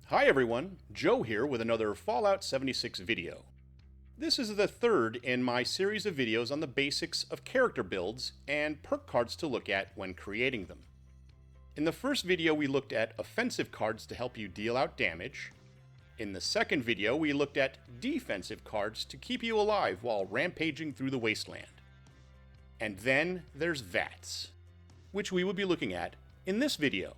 Hi everyone, Joe here with another Fallout 76 video. This is the third in my series of videos on the basics of character builds and perk cards to look at when creating them. In the first video we looked at offensive cards to help you deal out damage. In the second video we looked at defensive cards to keep you alive while rampaging through the wasteland. And then there's V.A.T.S, which we will be looking at in this video.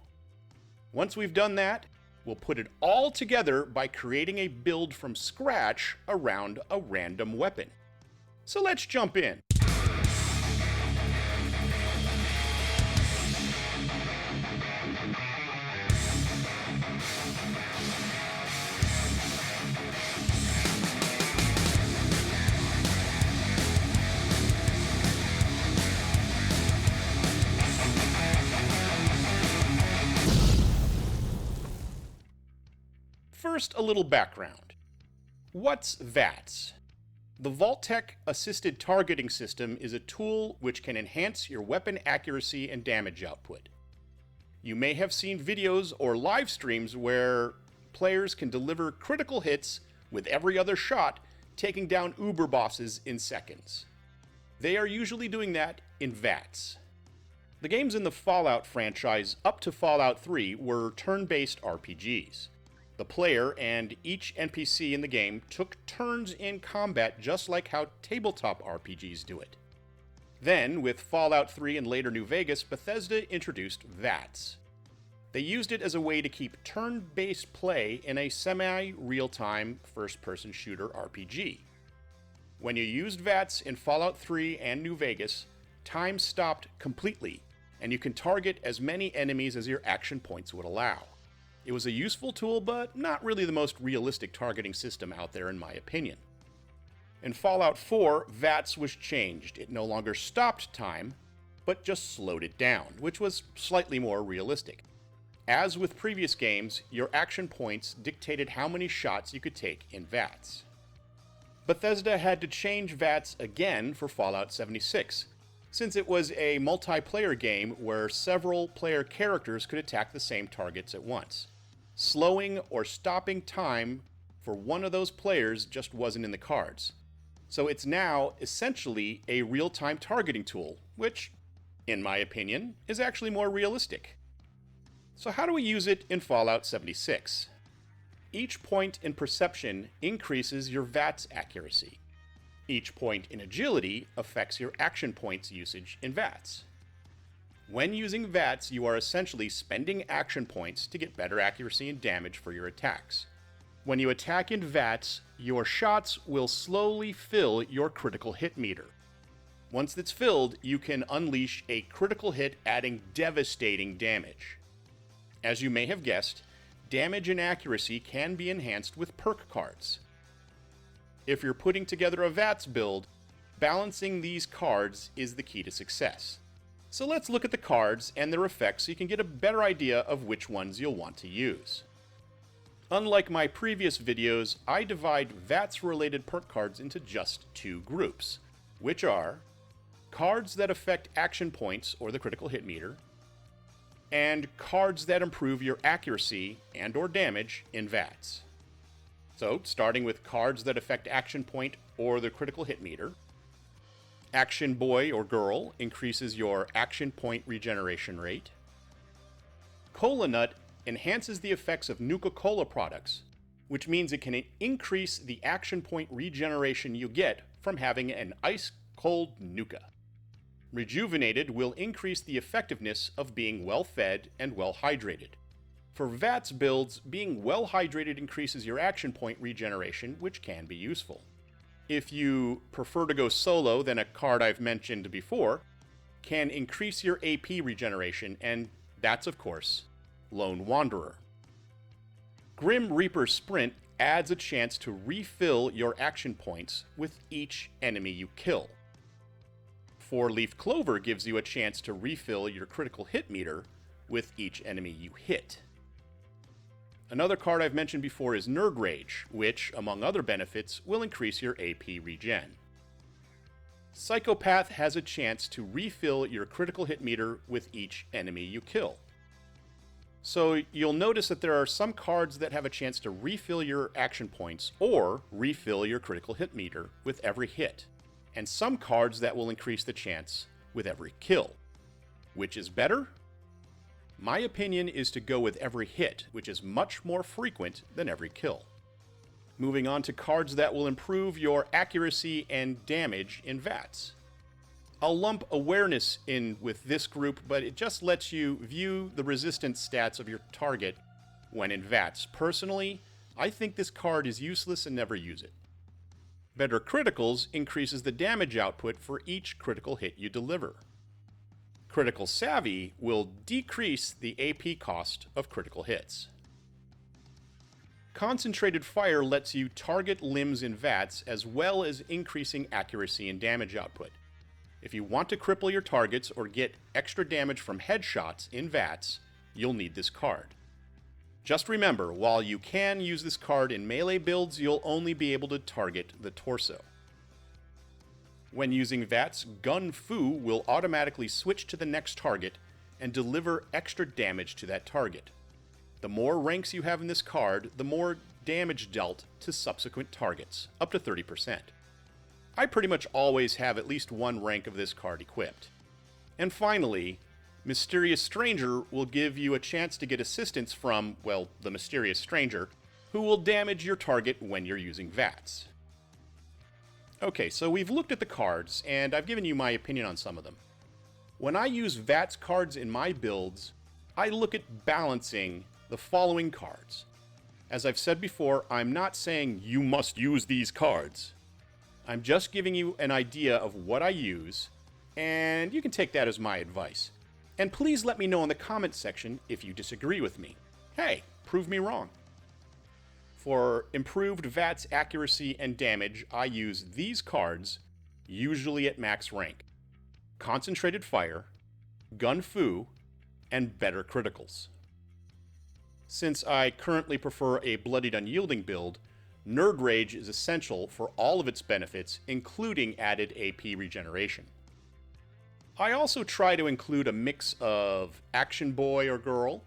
Once we've done that, we'll put it all together by creating a build from scratch around a random weapon. So let's jump in. First, a little background. What's V.A.T.S? The Vault-Tec Assisted Targeting System is a tool which can enhance your weapon accuracy and damage output. You may have seen videos or live streams where players can deliver critical hits with every other shot, taking down uber bosses in seconds. They are usually doing that in V.A.T.S. The games in the Fallout franchise up to Fallout 3 were turn-based RPGs. The player and each NPC in the game took turns in combat just like how tabletop RPGs do it. Then, with Fallout 3 and later New Vegas, Bethesda introduced V.A.T.S. They used it as a way to keep turn-based play in a semi-real-time first-person shooter RPG. When you used V.A.T.S in Fallout 3 and New Vegas, time stopped completely, and you can target as many enemies as your action points would allow. It was a useful tool, but not really the most realistic targeting system out there in my opinion. In Fallout 4, V.A.T.S was changed. It no longer stopped time, but just slowed it down, which was slightly more realistic. As with previous games, your action points dictated how many shots you could take in V.A.T.S. Bethesda had to change V.A.T.S again for Fallout 76, since it was a multiplayer game where several player characters could attack the same targets at once. Slowing or stopping time for one of those players just wasn't in the cards. So it's now essentially a real-time targeting tool, which, in my opinion, is actually more realistic. So how do we use it in Fallout 76? Each point in perception increases your V.A.T.S accuracy. Each point in agility affects your action points usage in V.A.T.S. When using V.A.T.S, you are essentially spending action points to get better accuracy and damage for your attacks. When you attack in V.A.T.S, your shots will slowly fill your critical hit meter. Once it's filled, you can unleash a critical hit adding devastating damage. As you may have guessed, damage and accuracy can be enhanced with perk cards. If you're putting together a V.A.T.S build, balancing these cards is the key to success. So let's look at the cards and their effects so you can get a better idea of which ones you'll want to use. Unlike my previous videos, I divide V.A.T.S related perk cards into just two groups, which are cards that affect action points or the critical hit meter, and cards that improve your accuracy and or damage in V.A.T.S. So, starting with cards that affect action point or the critical hit meter. Action Boy or Girl increases your action point regeneration rate. Cola Nut enhances the effects of Nuka-Cola products, which means it can increase the action point regeneration you get from having an ice-cold Nuka. Rejuvenated will increase the effectiveness of being well-fed and well-hydrated. For V.A.T.S builds, being well-hydrated increases your action point regeneration, which can be useful. If you prefer to go solo, then a card I've mentioned before can increase your AP regeneration, and that's, of course, Lone Wanderer. Grim Reaper Sprint adds a chance to refill your action points with each enemy you kill. Four-Leaf Clover gives you a chance to refill your critical hit meter with each enemy you hit. Another card I've mentioned before is Nerd Rage, which, among other benefits, will increase your AP regen. Psychopath has a chance to refill your critical hit meter with each enemy you kill. So you'll notice that there are some cards that have a chance to refill your action points or refill your critical hit meter with every hit, and some cards that will increase the chance with every kill. Which is better? My opinion is to go with every hit, which is much more frequent than every kill. Moving on to cards that will improve your accuracy and damage in V.A.T.S. I'll lump awareness in with this group, but it just lets you view the resistance stats of your target when in V.A.T.S. Personally, I think this card is useless and never use it. Better Criticals increases the damage output for each critical hit you deliver. Critical Savvy will decrease the AP cost of critical hits. Concentrated Fire lets you target limbs in V.A.T.S. as well as increasing accuracy and damage output. If you want to cripple your targets or get extra damage from headshots in V.A.T.S., you'll need this card. Just remember, while you can use this card in melee builds, you'll only be able to target the torso. When using V.A.T.S., Gun Fu will automatically switch to the next target and deliver extra damage to that target. The more ranks you have in this card, the more damage dealt to subsequent targets, up to 30%. I pretty much always have at least one rank of this card equipped. And finally, Mysterious Stranger will give you a chance to get assistance from, well, the Mysterious Stranger, who will damage your target when you're using V.A.T.S. Okay, so we've looked at the cards, and I've given you my opinion on some of them. When I use V.A.T.S. cards in my builds, I look at balancing the following cards. As I've said before, I'm not saying you must use these cards. I'm just giving you an idea of what I use, and you can take that as my advice. And please let me know in the comments section if you disagree with me. Hey, prove me wrong. For improved V.A.T.S. accuracy and damage, I use these cards, usually at max rank: Concentrated Fire, Gun Fu, and Better Criticals. Since I currently prefer a Bloodied Unyielding build, Nerd Rage is essential for all of its benefits, including added AP regeneration. I also try to include a mix of Action Boy or Girl,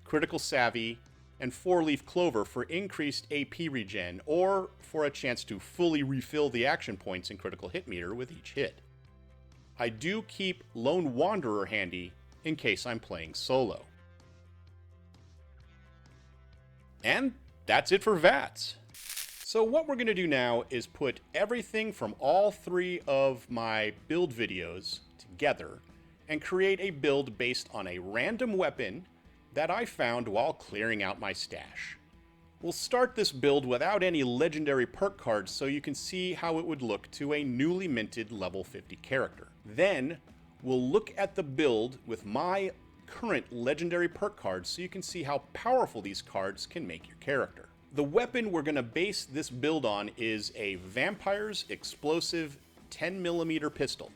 Critical Savvy, and 4-Leaf Clover for increased AP regen, or for a chance to fully refill the action points and critical hit meter with each hit. I do keep Lone Wanderer handy in case I'm playing solo. And that's it for V.A.T.S. So what we're going to do now is put everything from all three of my build videos together and create a build based on a random weapon that I found while clearing out my stash. We'll start this build without any Legendary P.E.R.K cards so you can see how it would look to a newly minted level 50 character. Then we'll look at the build with my current Legendary P.E.R.K cards so you can see how powerful these cards can make your character. The weapon we're going to base this build on is a Vampire's Explosive 10mm pistol,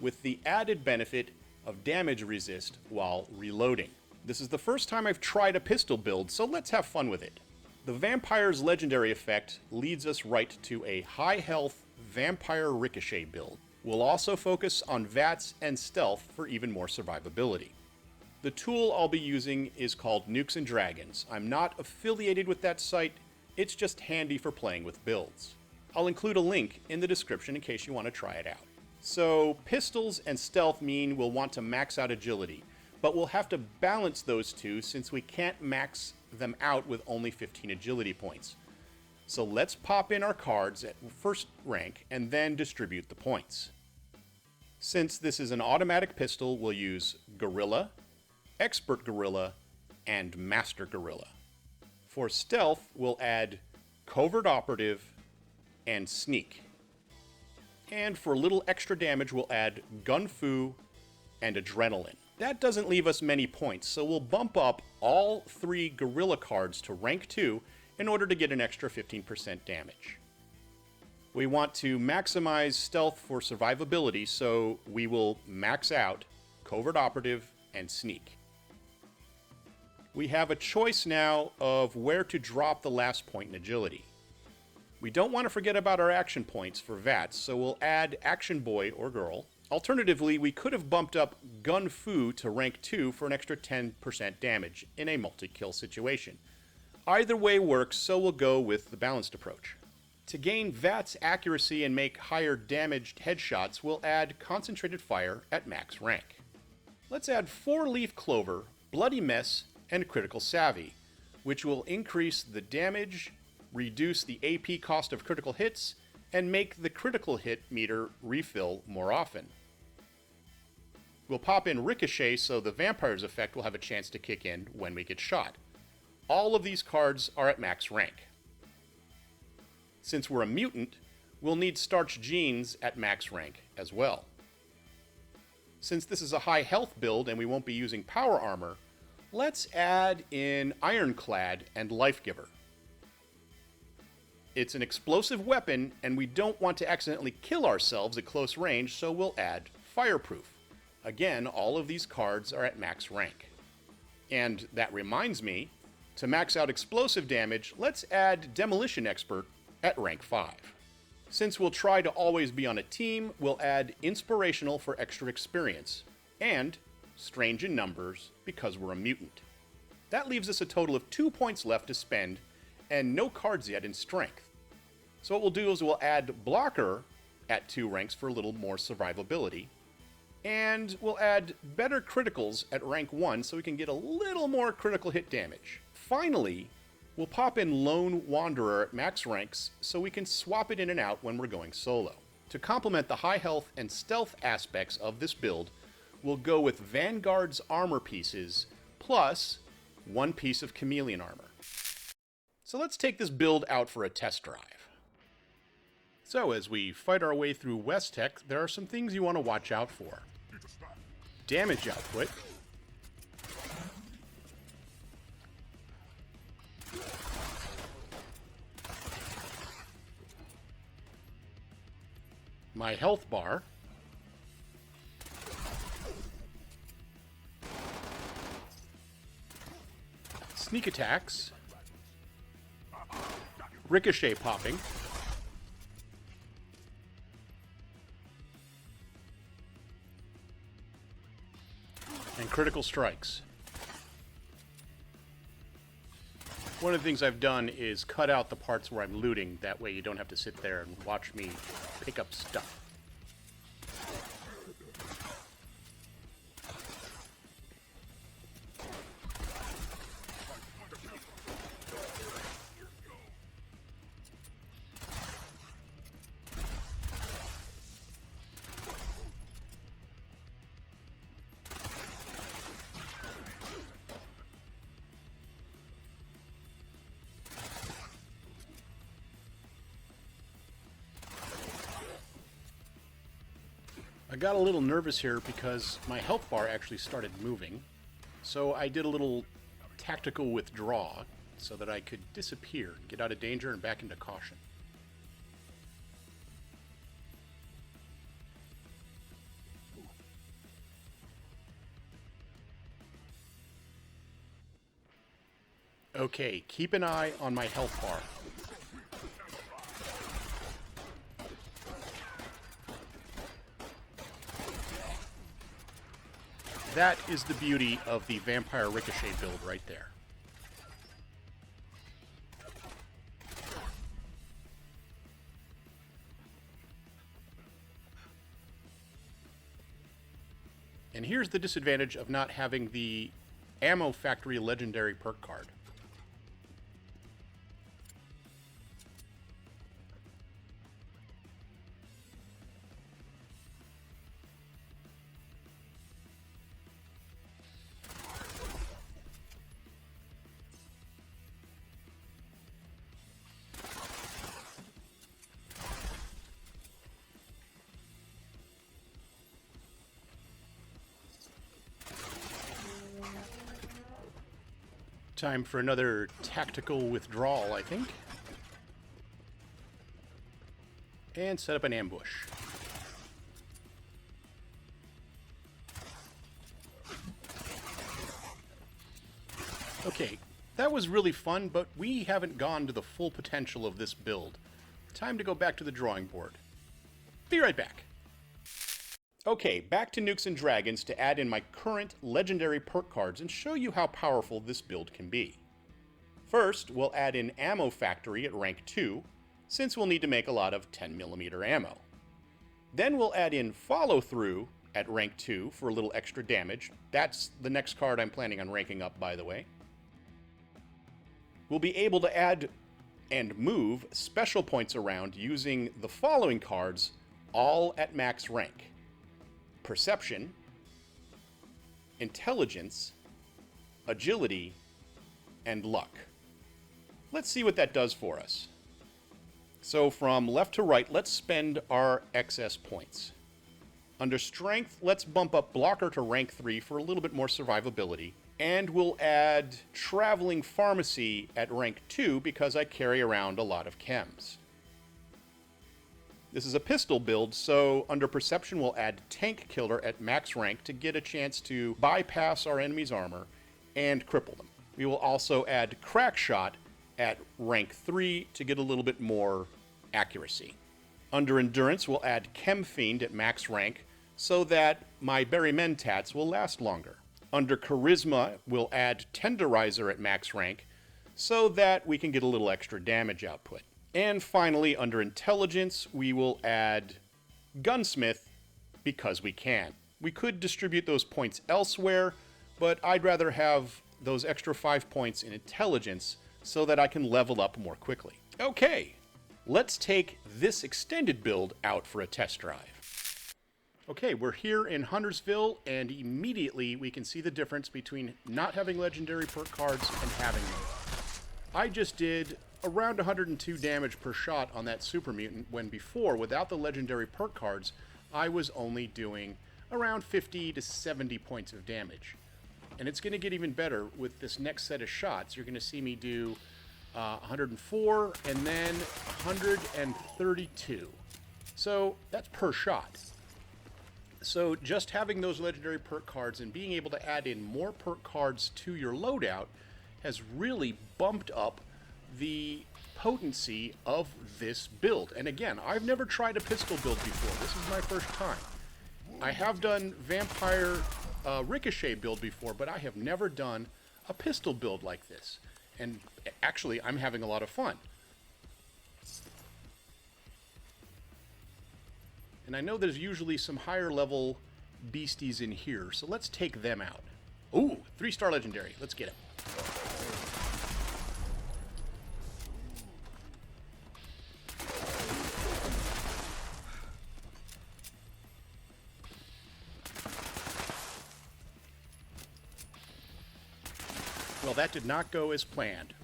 with the added benefit of damage resist while reloading. This is the first time I've tried a pistol build, so let's have fun with it. The Vampire's legendary effect leads us right to a high health Vampire Ricochet build. We'll also focus on V.A.T.S. and stealth for even more survivability. The tool I'll be using is called Nukes and Dragons. I'm not affiliated with that site, it's just handy for playing with builds. I'll include a link in the description in case you want to try it out. So pistols and stealth mean we'll want to max out agility, but we'll have to balance those two since we can't max them out with only 15 agility points. So let's pop in our cards at first rank and then distribute the points. Since this is an automatic pistol, we'll use Gorilla, Expert Gorilla, and Master Gorilla. For stealth, we'll add Covert Operative and Sneak. And for a little extra damage, we'll add Gun Fu and Adrenaline. That doesn't leave us many points, so we'll bump up all three Gorilla cards to rank 2 in order to get an extra 15% damage. We want to maximize stealth for survivability, so we will max out Covert Operative and Sneak. We have a choice now of where to drop the last point in agility. We don't want to forget about our action points for V.A.T.S, so we'll add Action Boy or Girl, Alternatively, we could have bumped up Gun Fu to rank 2 for an extra 10% damage in a multi-kill situation. Either way works, so we'll go with the balanced approach. To gain V.A.T.S accuracy and make higher damaged headshots, we'll add Concentrated Fire at max rank. Let's add 4 Leaf Clover, Bloody Mess, and Critical Savvy, which will increase the damage, reduce the AP cost of critical hits, and make the critical hit meter refill more often. We'll pop in Ricochet so the Vampire's effect will have a chance to kick in when we get shot. All of these cards are at max rank. Since we're a mutant, we'll need Starch Jeans at max rank as well. Since this is a high health build and we won't be using power armor, let's add in Ironclad and Life Giver. It's an explosive weapon and we don't want to accidentally kill ourselves at close range, so we'll add Fireproof. Again, all of these cards are at max rank. And that reminds me, to max out explosive damage, let's add Demolition Expert at rank 5. Since we'll try to always be on a team, we'll add Inspirational for extra experience, and Strange in Numbers because we're a mutant. That leaves us a total of 2 points left to spend, and no cards yet in Strength. So what we'll do is we'll add Blocker at 2 ranks for a little more survivability, and we'll add better criticals at rank 1 so we can get a little more critical hit damage. Finally, we'll pop in Lone Wanderer at max ranks so we can swap it in and out when we're going solo. To complement the high health and stealth aspects of this build, we'll go with Vanguard's armor pieces plus 1 piece of Chameleon armor. So let's take this build out for a test drive. So as we fight our way through West-Tech, there are some things you want to watch out for. Damage output. My health bar. Sneak attacks. Ricochet popping. And critical strikes. One of the things I've done is cut out the parts where I'm looting, that way you don't have to sit there and watch me pick up stuff. I got a little nervous here because my health bar actually started moving, so I did a little tactical withdraw so that I could disappear, get out of danger, and back into caution. Okay, keep an eye on my health bar. That is the beauty of the Vampire Ricochet build right there. And here's the disadvantage of not having the Ammo Factory Legendary P.E.R.K card. Time for another tactical withdrawal, I think. And set up an ambush. Okay, that was really fun, but we haven't gone to the full potential of this build. Time to go back to the drawing board. Be right back. Okay, back to Nukes and Dragons to add in my current Legendary P.E.R.K cards and show you how powerful this build can be. First, we'll add in Ammo Factory at rank 2, since we'll need to make a lot of 10mm ammo. Then we'll add in Follow Through at rank 2 for a little extra damage. That's the next card I'm planning on ranking up, by the way. We'll be able to add and move special points around using the following cards, all at max rank: Perception, Intelligence, Agility, and Luck. Let's see what that does for us. So from left to right, let's spend our excess points. Under Strength, let's bump up Blocker to rank 3 for a little bit more survivability. And we'll add Traveling Pharmacy at rank 2 because I carry around a lot of chems. This is a pistol build, so under Perception we'll add Tank Killer at max rank to get a chance to bypass our enemy's armor and cripple them. We will also add Crack Shot at rank 3 to get a little bit more accuracy. Under Endurance we'll add Chem Fiend at max rank so that my Berry Mentats will last longer. Under Charisma we'll add Tenderizer at max rank so that we can get a little extra damage output. And finally, under Intelligence, we will add Gunsmith because we can. We could distribute those points elsewhere, but I'd rather have those extra 5 points in Intelligence so that I can level up more quickly. Okay, let's take this extended build out for a test drive. Okay, we're here in Huntersville, and immediately we can see the difference between not having Legendary P.E.R.K cards and having them. I just did around 102 damage per shot on that Super Mutant, when before, without the Legendary P.E.R.K cards, I was only doing around 50 to 70 points of damage. And it's going to get even better with this next set of shots. You're going to see me do 104 and then 132. So that's per shot. So just having those Legendary P.E.R.K cards and being able to add in more P.E.R.K cards to your loadout has really bumped up the potency of this build. And again, I've never tried a pistol build before. This is my first time. I have done Vampire Ricochet build before, but I have never done a pistol build like this. And actually, I'm having a lot of fun. And I know there's usually some higher level beasties in here, so let's take them out. Ooh, 3-star legendary. Let's get him. Well, that did not go as planned.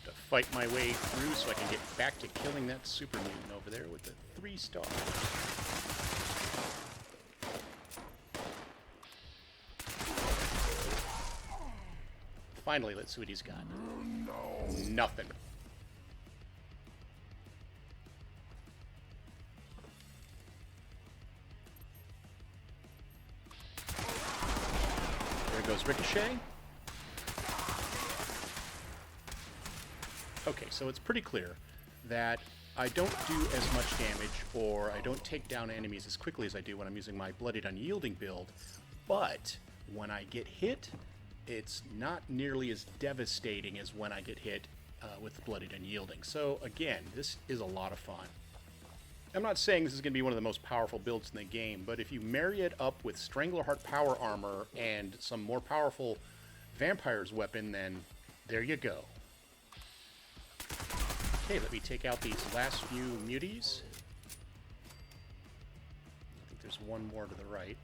To fight my way through so I can get back to killing that Super Mutant over there with the 3 stars. Finally, let's see what he's got. Nothing. There goes Ricochet. Okay, so it's pretty clear that I don't do as much damage, or I don't take down enemies as quickly as I do when I'm using my Bloodied Unyielding build, but when I get hit, it's not nearly as devastating as when I get hit with Bloodied Unyielding. So again, this is a lot of fun. I'm not saying this is going to be one of the most powerful builds in the game, but if you marry it up with Strangleheart Power Armor and some more powerful Vampire's Weapon, then there you go. Okay, let me take out these last few muties. I think there's one more to the right.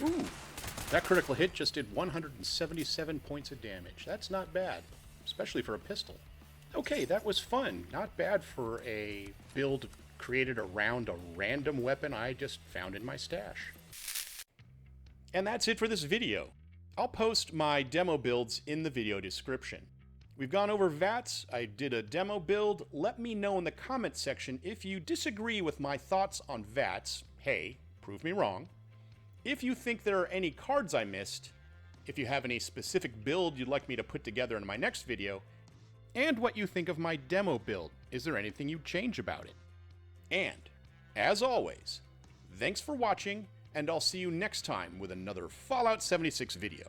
Ooh, that critical hit just did 177 points of damage. That's not bad, especially for a pistol. Okay, that was fun. Not bad for a build created around a random weapon I just found in my stash. And that's it for this video. I'll post my demo builds in the video description. We've gone over V.A.T.S, I did a demo build. Let me know in the comments section if you disagree with my thoughts on V.A.T.S. Hey, prove me wrong. If you think there are any cards I missed, if you have any specific build you'd like me to put together in my next video, and what you think of my demo build. Is there anything you'd change about it? And, as always, thanks for watching, and I'll see you next time with another Fallout 76 video.